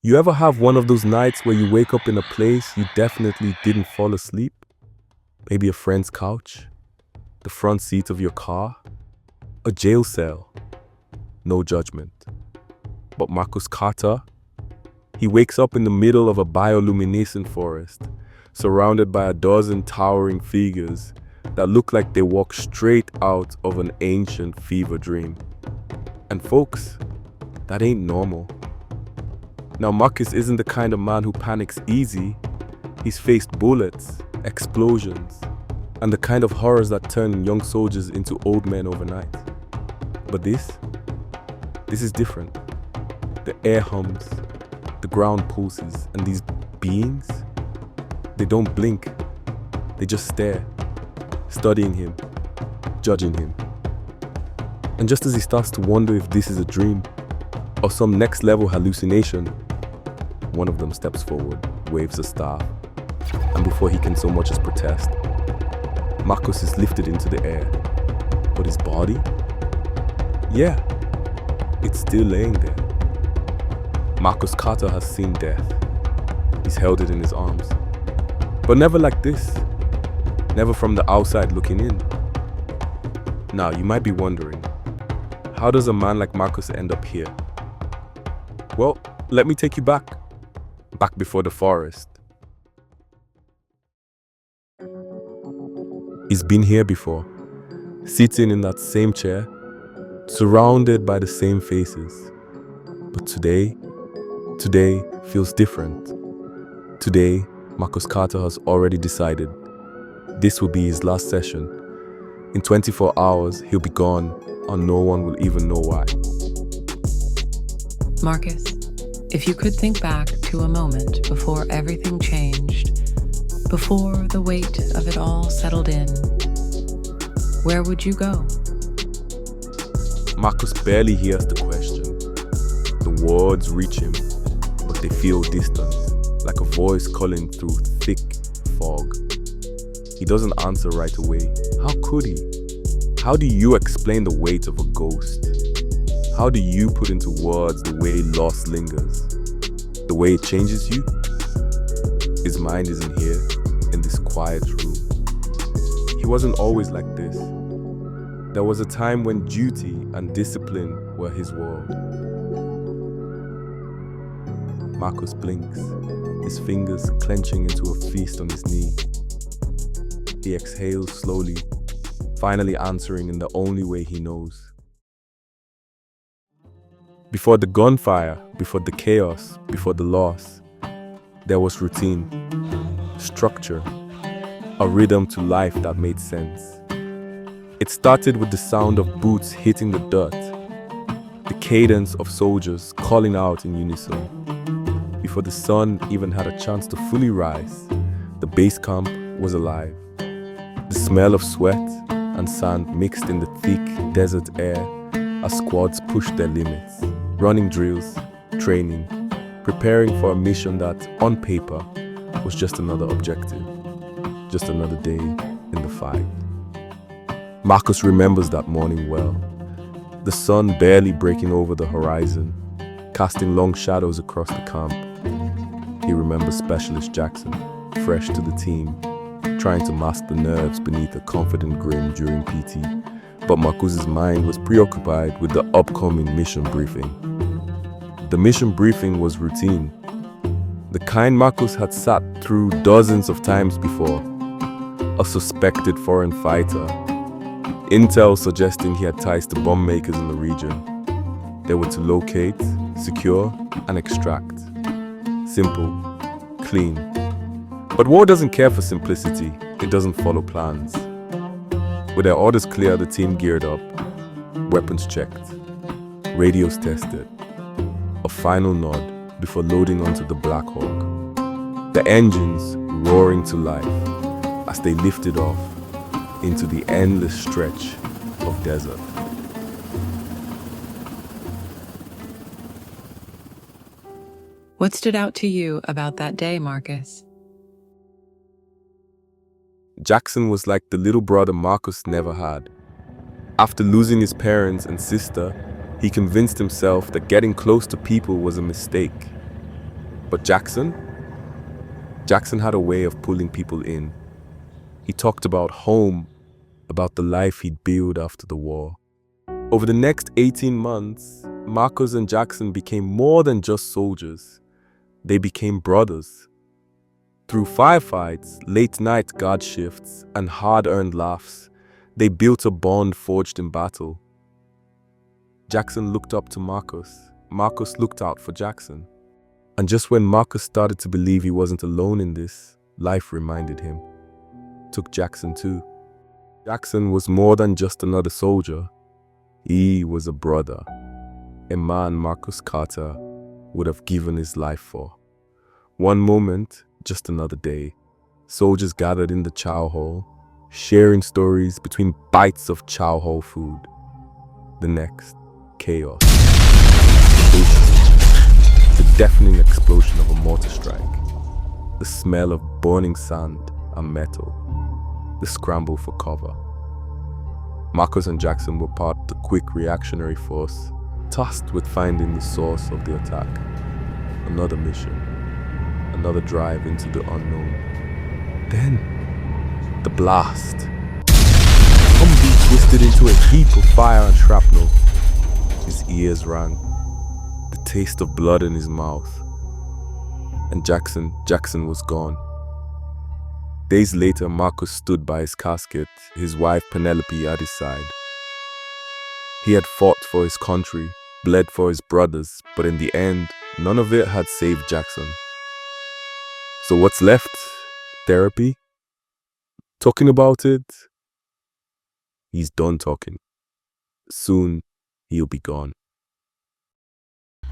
You ever have one of those nights where you wake up in a place you definitely didn't fall asleep? Maybe a friend's couch, the front seat of your car, a jail cell. No judgment. But Marcus Carter, he wakes up in the middle of a bioluminescent forest, surrounded by a dozen towering figures that look like they walk straight out of an ancient fever dream. And folks, that ain't normal. Now, Marcus isn't the kind of man who panics easy. He's faced bullets, explosions, and the kind of horrors that turn young soldiers into old men overnight. But this is different. The air hums, the ground pulses, and these beings, they don't blink. They just stare, studying him, judging him. And just as he starts to wonder if this is a dream or some next level hallucination, one of them steps forward, waves a staff, and before he can so much as protest, Marcus is lifted into the air. But his body? Yeah, it's still laying there. Marcus Carter has seen death. He's held it in his arms. But never like this. Never from the outside looking in. Now, you might be wondering, how does a man like Marcus end up here? Well, let me take you back before the forest. He's been here before, sitting in that same chair, surrounded by the same faces. But today feels different. Today, Marcus Carter has already decided this will be his last session. In 24 hours, he'll be gone, and no one will even know why. Marcus, if you could think back to a moment before everything changed, before the weight of it all settled in, where would you go? Marcus barely hears the question. The words reach him, but they feel distant, like a voice calling through thick fog. He doesn't answer right away. How could he? How do you explain the weight of a ghost? How do you put into words the way loss lingers? The way it changes you? His mind isn't here, in this quiet room. He wasn't always like this. There was a time when duty and discipline were his world. Marcus blinks, his fingers clenching into a fist on his knee. He exhales slowly, finally answering in the only way he knows. Before the gunfire, before the chaos, before the loss, there was routine, structure, a rhythm to life that made sense. It started with the sound of boots hitting the dirt, the cadence of soldiers calling out in unison. Before the sun even had a chance to fully rise, the base camp was alive. The smell of sweat and sand mixed in the thick desert air as squads pushed their limits, running drills, training, preparing for a mission that, on paper, was just another objective, just another day in the fight. Marcus remembers that morning well, the sun barely breaking over the horizon, casting long shadows across the camp. He remembers Specialist Jackson, fresh to the team, trying to mask the nerves beneath a confident grin during PT, but Marcus's mind was preoccupied with the upcoming mission briefing. The mission briefing was routine, the kind Marcus had sat through dozens of times before. A suspected foreign fighter, intel suggesting he had ties to bomb makers in the region. They were to locate, secure, and extract. Simple, clean. But war doesn't care for simplicity, it doesn't follow plans. With their orders clear, the team geared up, weapons checked, radios tested, a final nod before loading onto the Black Hawk. The engines roaring to life as they lifted off into the endless stretch of desert. What stood out to you about that day, Marcus? Jackson was like the little brother Marcus never had. After losing his parents and sister, he convinced himself that getting close to people was a mistake. But Jackson had a way of pulling people in. He talked about home, about the life he'd built after the war. Over the next 18 months, Marcus and Jackson became more than just soldiers. They became brothers. Through firefights, late-night guard shifts, and hard-earned laughs, they built a bond forged in battle. Jackson looked up to Marcus. Marcus looked out for Jackson. And just when Marcus started to believe he wasn't alone in this, life reminded him. Took Jackson too. Jackson was more than just another soldier. He was a brother. A man Marcus Carter would have given his life for. One moment, just another day. Soldiers gathered in the chow hall, sharing stories between bites of chow hall food. The next, chaos. The deafening explosion of a mortar strike. The smell of burning sand and metal. The scramble for cover. Marcus and Jackson were part of the quick reactionary force, tasked with finding the source of the attack. Another mission. Another drive into the unknown. Then, the blast. Humvee twisted into a heap of fire and shrapnel. His ears rang. The taste of blood in his mouth. And Jackson was gone. Days later, Marcus stood by his casket, his wife Penelope at his side. He had fought for his country, bled for his brothers, but in the end, none of it had saved Jackson. So what's left? Therapy? Talking about it? He's done talking. Soon, he'll be gone.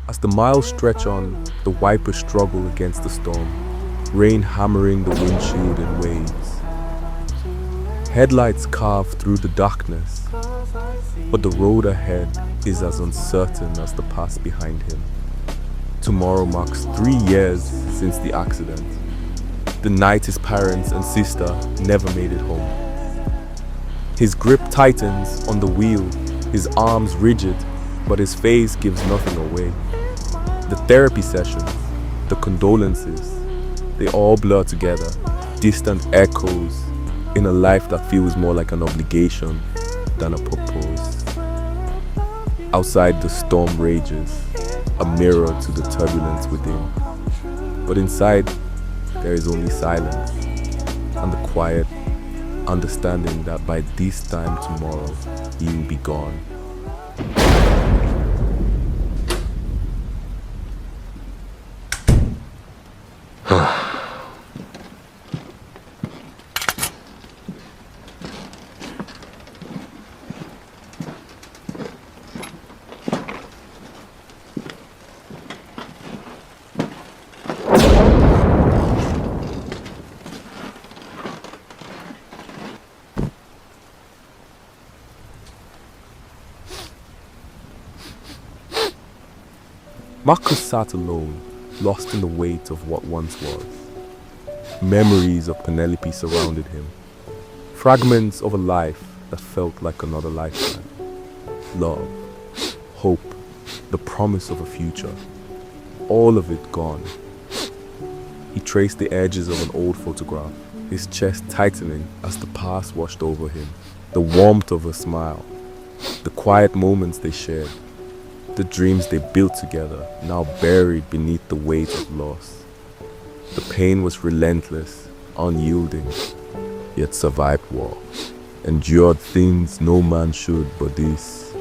As the miles stretch on, the wipers struggle against the storm, rain hammering the windshield in waves. Headlights carve through the darkness, but the road ahead is as uncertain as the past behind him. Tomorrow marks 3 years since the accident. The night his parents and sister never made it home. His grip tightens on the wheel, his arms rigid, but his face gives nothing away. The therapy sessions, the condolences, they all blur together, distant echoes in a life that feels more like an obligation than a purpose. Outside, the storm rages, a mirror to the turbulence within. But inside, there is only silence and the quiet understanding that by this time tomorrow, he will be gone. Marcus sat alone, lost in the weight of what once was. Memories of Penelope surrounded him. Fragments of a life that felt like another lifetime. Love, hope, the promise of a future. All of it gone. He traced the edges of an old photograph, his chest tightening as the past washed over him. The warmth of a smile, the quiet moments they shared. The dreams they built together, now buried beneath the weight of loss. The pain was relentless, unyielding, yet survived war. Endured things no man should, but this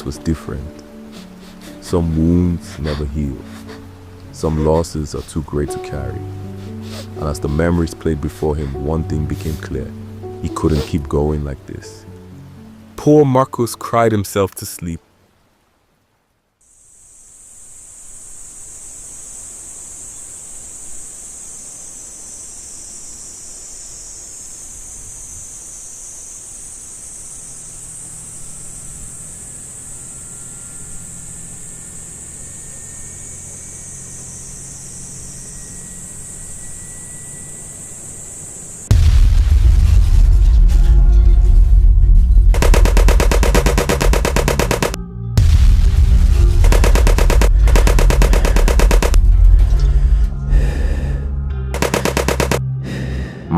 was different. Some wounds never heal. Some losses are too great to carry. And as the memories played before him, one thing became clear. He couldn't keep going like this. Poor Marcus cried himself to sleep.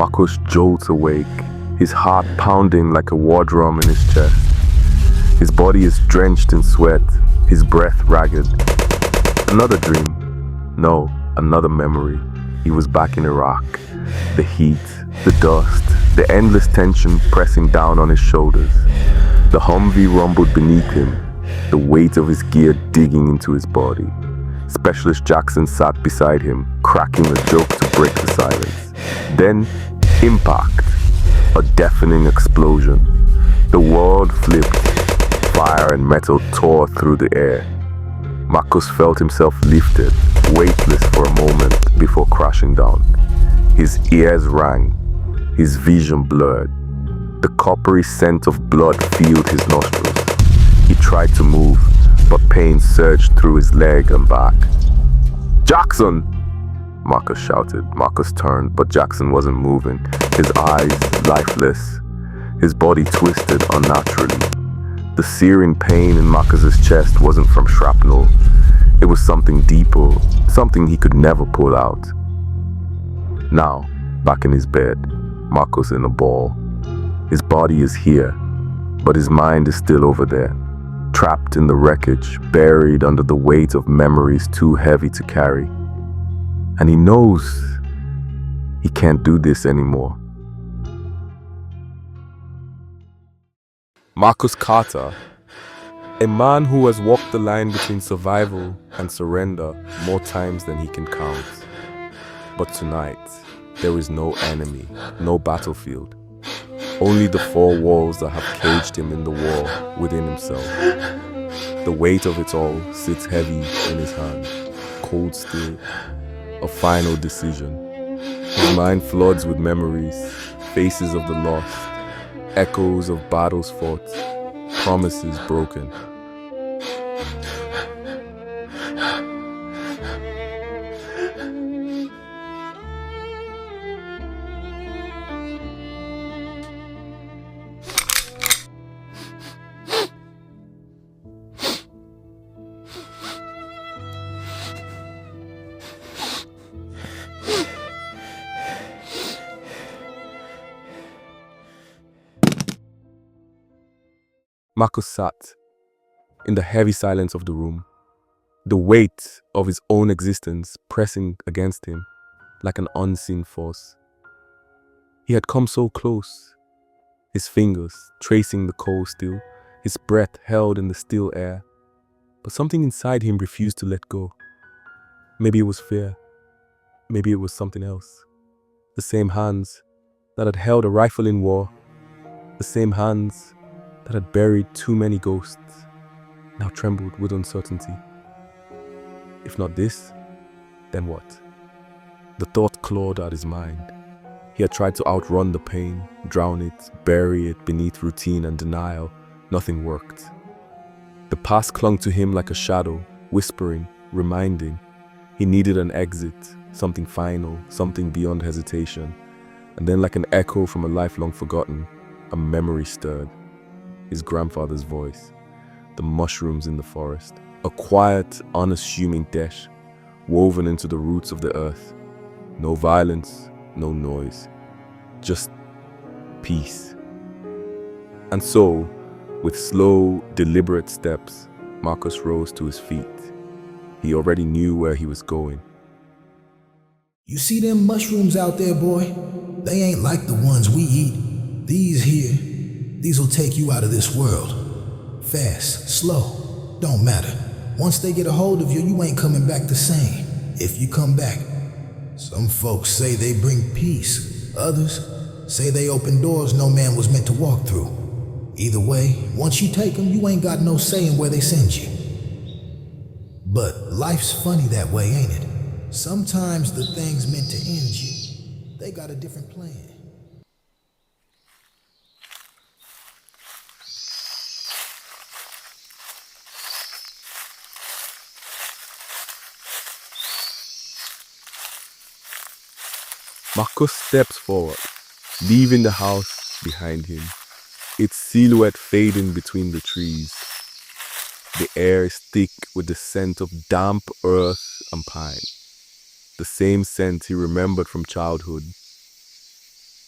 Marcus jolts awake, his heart pounding like a war drum in his chest. His body is drenched in sweat, his breath ragged. Another dream. No, another memory. He was back in Iraq. The heat, the dust, the endless tension pressing down on his shoulders. The Humvee rumbled beneath him, the weight of his gear digging into his body. Specialist Jackson sat beside him, cracking a joke to break the silence. Then, impact. A deafening explosion. The world flipped. Fire and metal tore through the air. Marcus felt himself lifted, weightless for a moment before crashing down. His ears rang, his vision blurred. The coppery scent of blood filled his nostrils. He tried to move, but pain surged through his leg and back. "Jackson!" Marcus shouted. Marcus turned, but Jackson wasn't moving, his eyes lifeless, his body twisted unnaturally. The searing pain in Marcus's chest wasn't from shrapnel. It was something deeper, something he could never pull out. Now, back in his bed, Marcus in a ball. His body is here, but his mind is still over there, trapped in the wreckage, buried under the weight of memories too heavy to carry. And he knows he can't do this anymore. Marcus Carter, a man who has walked the line between survival and surrender more times than he can count. But tonight, there is no enemy, no battlefield. Only the four walls that have caged him in the war within himself. The weight of it all sits heavy in his hand, cold still, a final decision. His mind floods with memories, faces of the lost, echoes of battles fought, promises broken. Marcus sat in the heavy silence of the room, the weight of his own existence pressing against him like an unseen force. He had come so close, his fingers tracing the cold steel, his breath held in the still air, but something inside him refused to let go. Maybe it was fear, maybe it was something else. The same hands that had held a rifle in war, the same hands that had buried too many ghosts, now trembled with uncertainty. If not this, then what? The thought clawed at his mind. He had tried to outrun the pain, drown it, bury it beneath routine and denial. Nothing worked. The past clung to him like a shadow, whispering, reminding. He needed an exit, something final, something beyond hesitation. And then like an echo from a lifelong forgotten, a memory stirred. His grandfather's voice, the mushrooms in the forest, a quiet, unassuming dash woven into the roots of the earth. No violence, no noise, just peace. And so, with slow, deliberate steps, Marcus rose to his feet. He already knew where he was going. "You see them mushrooms out there, boy? They ain't like the ones we eat. These'll take you out of this world. Fast, slow, don't matter. Once they get a hold of you, you ain't coming back the same. If you come back, some folks say they bring peace. Others say they open doors no man was meant to walk through. Either way, once you take them, you ain't got no say in where they send you. But life's funny that way, ain't it? Sometimes the things meant to end you, they got a different plan." Marcus steps forward, leaving the house behind him, its silhouette fading between the trees. The air is thick with the scent of damp earth and pine, the same scent he remembered from childhood.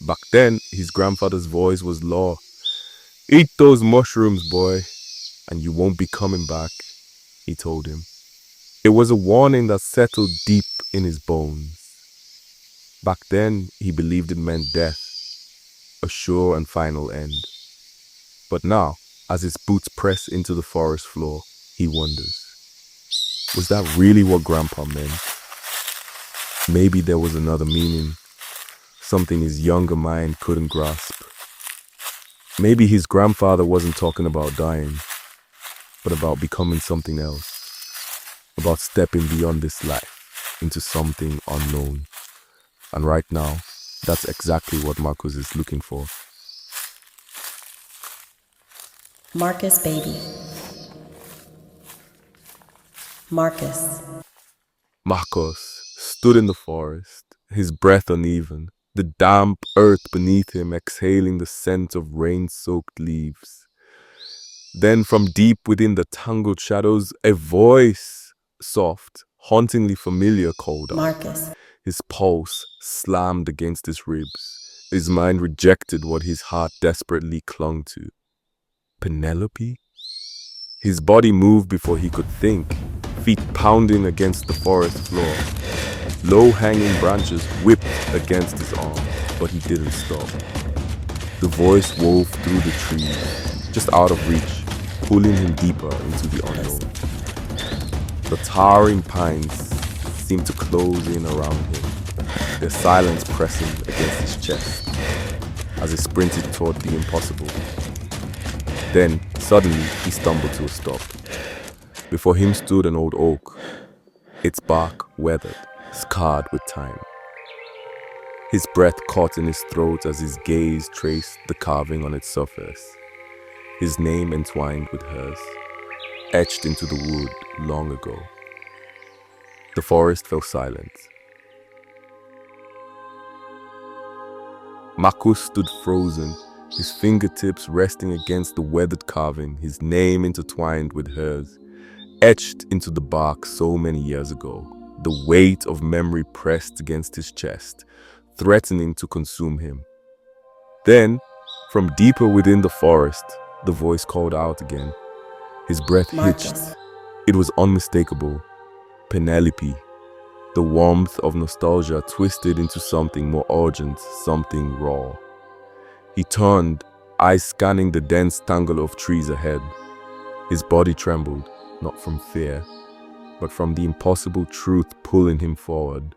Back then, his grandfather's voice was law. Eat those mushrooms, boy, and you won't be coming back, he told him. It was a warning that settled deep in his bones. Back then, he believed it meant death, a sure and final end. But now, as his boots press into the forest floor, he wonders, was that really what Grandpa meant? Maybe there was another meaning, something his younger mind couldn't grasp. Maybe his grandfather wasn't talking about dying, but about becoming something else, about stepping beyond this life into something unknown. And right now, that's exactly what Marcus is looking for. Marcus, baby. Marcus. Marcus stood in the forest, his breath uneven, the damp earth beneath him exhaling the scent of rain-soaked leaves. Then from deep within the tangled shadows, a voice, soft, hauntingly familiar, called out. Marcus. His pulse slammed against his ribs. His mind rejected what his heart desperately clung to. Penelope? His body moved before he could think, feet pounding against the forest floor. Low-hanging branches whipped against his arm, but he didn't stop. The voice wove through the trees, just out of reach, pulling him deeper into the unknown. The towering pines seemed to close in around him, their silence pressing against his chest as he sprinted toward the impossible. Then, suddenly, he stumbled to a stop. Before him stood an old oak, its bark weathered, scarred with time. His breath caught in his throat as his gaze traced the carving on its surface, his name entwined with hers, etched into the wood long ago. The forest fell silent. Marcus stood frozen, his fingertips resting against the weathered carving, his name intertwined with hers, etched into the bark so many years ago. The weight of memory pressed against his chest, threatening to consume him. Then, from deeper within the forest, the voice called out again. His breath hitched. Marcus. It was unmistakable. Penelope. The warmth of nostalgia twisted into something more urgent, something raw. He turned, eyes scanning the dense tangle of trees ahead. His body trembled, not from fear, but from the impossible truth pulling him forward.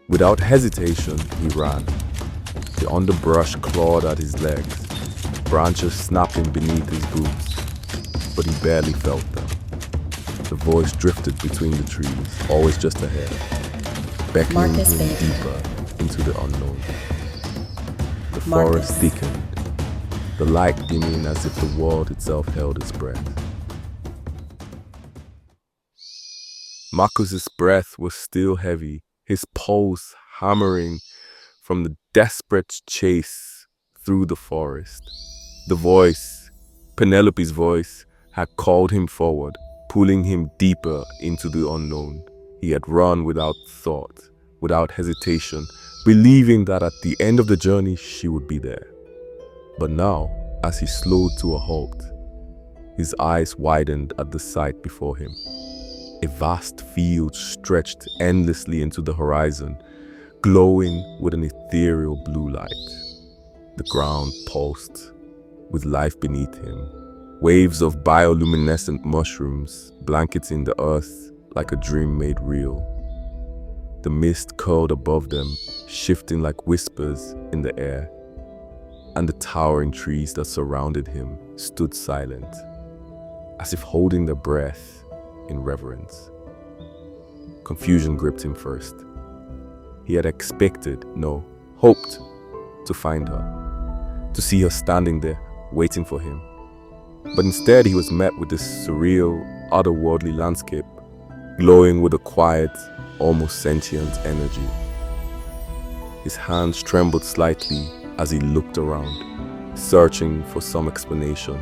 Without hesitation, he ran. The underbrush clawed at his legs, branches snapping beneath his boots, but he barely felt them. The voice drifted between the trees, always just ahead, beckoning Marcus, him baby. deeper into the unknown. The Marcus. forest thickened, the light dimming as if the world itself held its breath. Marcus's breath was still heavy, his pulse hammering from the desperate chase through the forest. The voice, Penelope's voice, had called him forward, pulling him deeper into the unknown. He had run without thought, without hesitation, believing that at the end of the journey she would be there. But now, as he slowed to a halt, his eyes widened at the sight before him. A vast field stretched endlessly into the horizon, glowing with an ethereal blue light. The ground pulsed with life beneath him, waves of bioluminescent mushrooms blanketing the earth like a dream made real. The mist curled above them, shifting like whispers in the air, and the towering trees that surrounded him stood silent, as if holding their breath in reverence. Confusion gripped him first. He had expected, no, hoped to find her, to see her standing there, waiting for him. But instead he was met with this surreal, otherworldly landscape, glowing with a quiet, almost sentient energy. His hands trembled slightly as he looked around, searching for some explanation,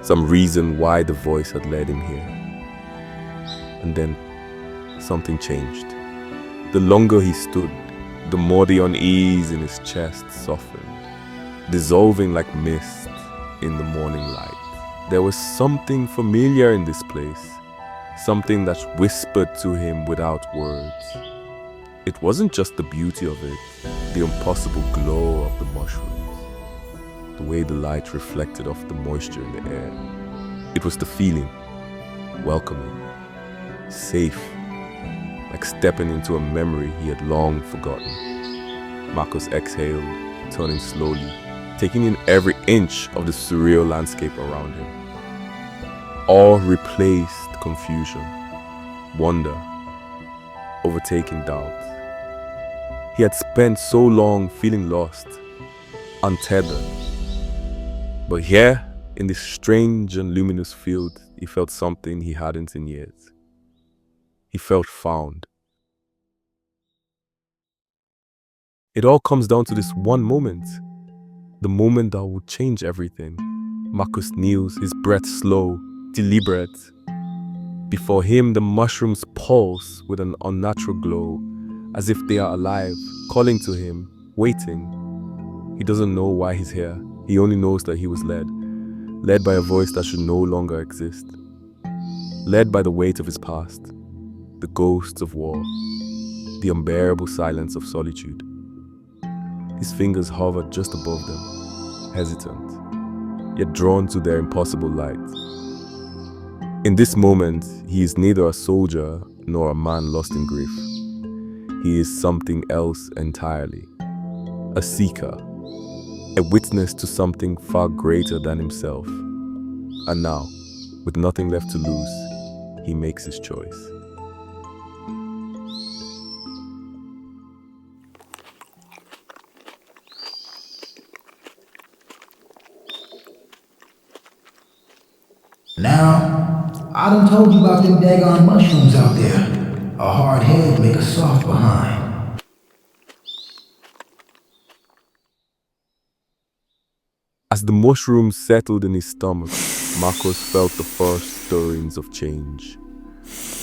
some reason why the voice had led him here. And then something changed. The longer he stood, the more the unease in his chest softened, dissolving like mist in the morning light. There was something familiar in this place, something that whispered to him without words. It wasn't just the beauty of it, the impossible glow of the mushrooms, the way the light reflected off the moisture in the air. It was the feeling, welcoming, safe, like stepping into a memory he had long forgotten. Marcus exhaled, turning slowly, taking in every inch of the surreal landscape around him. All replaced confusion, wonder, overtaking doubt. He had spent so long feeling lost, untethered. But here, in this strange and luminous field, he felt something he hadn't in years. He felt found. It all comes down to this one moment, the moment that would change everything. Marcus kneels, his breath slow, deliberate. Before him, the mushrooms pulse with an unnatural glow, as if they are alive, calling to him, waiting. He doesn't know why he's here. He only knows that he was led by a voice that should no longer exist, led by the weight of his past, the ghosts of war, the unbearable silence of solitude. His fingers hovered just above them, hesitant, yet drawn to their impossible light. In this moment, he is neither a soldier nor a man lost in grief. He is something else entirely, a seeker, a witness to something far greater than himself. And now, with nothing left to lose, he makes his choice. Now, I done told you about them daggone mushrooms out there. A hard head make a soft behind. As the mushrooms settled in his stomach, Marcus felt the first stirrings of change.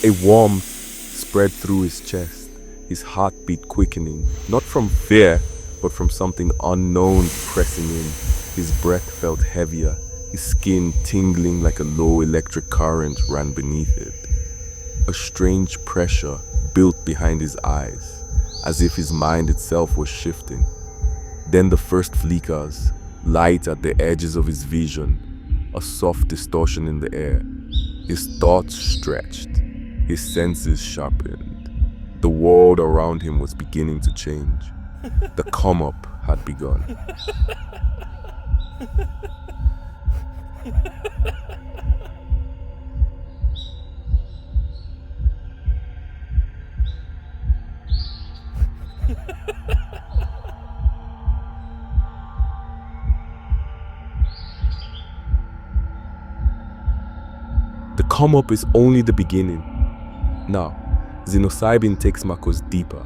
A warmth spread through his chest, his heartbeat quickening, not from fear, but from something unknown pressing in. His breath felt heavier, his skin tingling like a low electric current ran beneath it. A strange pressure built behind his eyes, as if his mind itself was shifting. Then the first flickers, light at the edges of his vision, a soft distortion in the air. His thoughts stretched, his senses sharpened. The world around him was beginning to change. The come-up had begun. The come-up is only the beginning. Now, psilocybin takes Marcus deeper.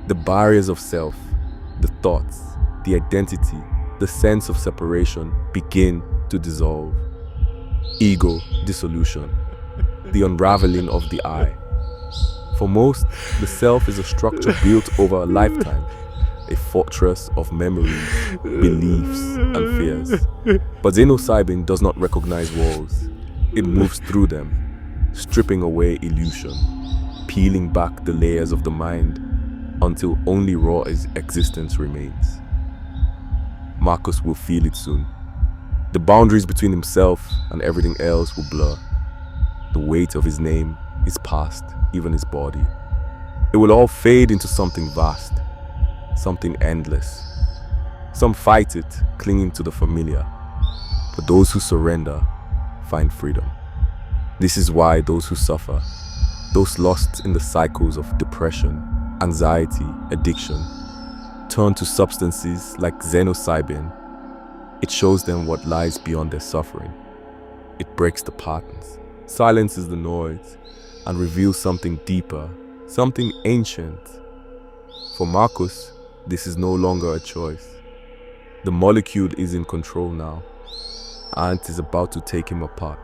The barriers of self, the thoughts, the identity, the sense of separation begin to dissolve. Ego dissolution, the unraveling of the I. For most, the self is a structure built over a lifetime, a fortress of memories, beliefs, and fears. But psilocybin does not recognize walls. It moves through them, stripping away illusion, peeling back the layers of the mind until only raw existence remains. Marcus will feel it soon. The boundaries between himself and everything else will blur. The weight of his name, his past, even his body. It will all fade into something vast, something endless. Some fight it, clinging to the familiar. But those who surrender find freedom. This is why those who suffer, those lost in the cycles of depression, anxiety, addiction, turn to substances like psilocybin. It shows them what lies beyond their suffering. It breaks the patterns, silences the noise, and reveals something deeper, something ancient. For Marcus, this is no longer a choice. The molecule is in control now, and it is about to take him apart.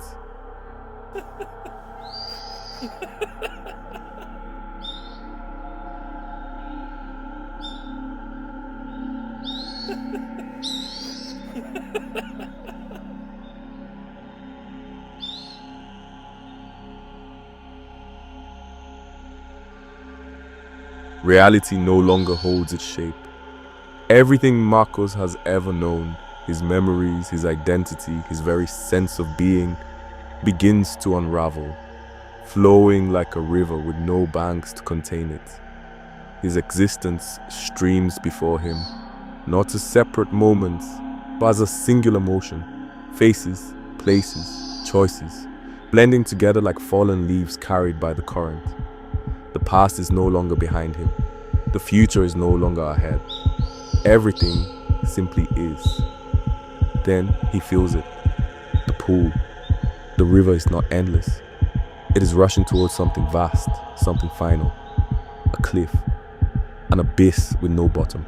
Reality no longer holds its shape. Everything Marcus has ever known, his memories, his identity, his very sense of being, begins to unravel, flowing like a river with no banks to contain it. His existence streams before him, not as separate moments, but as a singular motion. Faces, places, choices, blending together like fallen leaves carried by the current. The past is no longer behind him. The future is no longer ahead. Everything simply is. Then he feels it. The pool. The river is not endless. It is rushing towards something vast, something final. A cliff. An abyss with no bottom.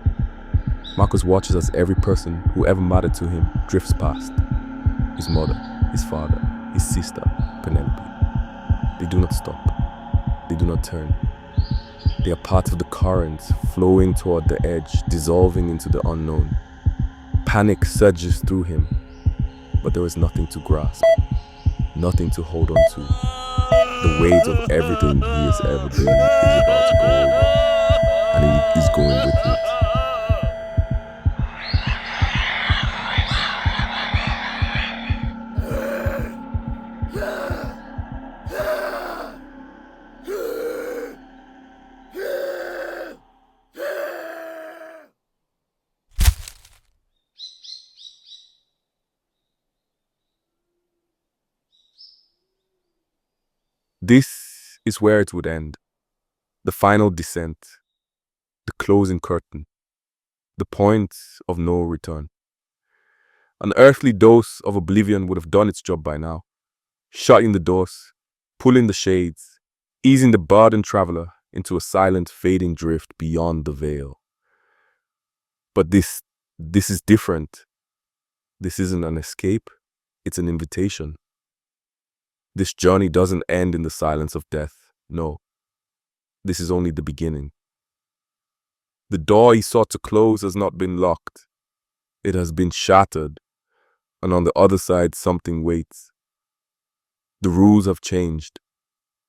Marcus watches as every person who ever mattered to him drifts past. His mother, his father, his sister, Penelope. They do not stop. They do not turn. They are part of the current, flowing toward the edge, dissolving into the unknown. Panic surges through him, but there is nothing to grasp, nothing to hold on to. The weight of everything he has ever been is about to go over, and he is going with it. This is where it would end. The final descent, the closing curtain, the point of no return. An earthly dose of oblivion would have done its job by now, shutting the doors, pulling the shades, easing the burdened traveler into a silent, fading drift beyond the veil. But this is different. This isn't an escape, it's an invitation. This journey doesn't end in the silence of death. No, this is only the beginning. The door he sought to close has not been locked. It has been shattered, and on the other side something waits. The rules have changed.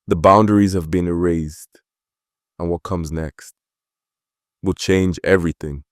The boundaries have been erased. And what comes next will change everything.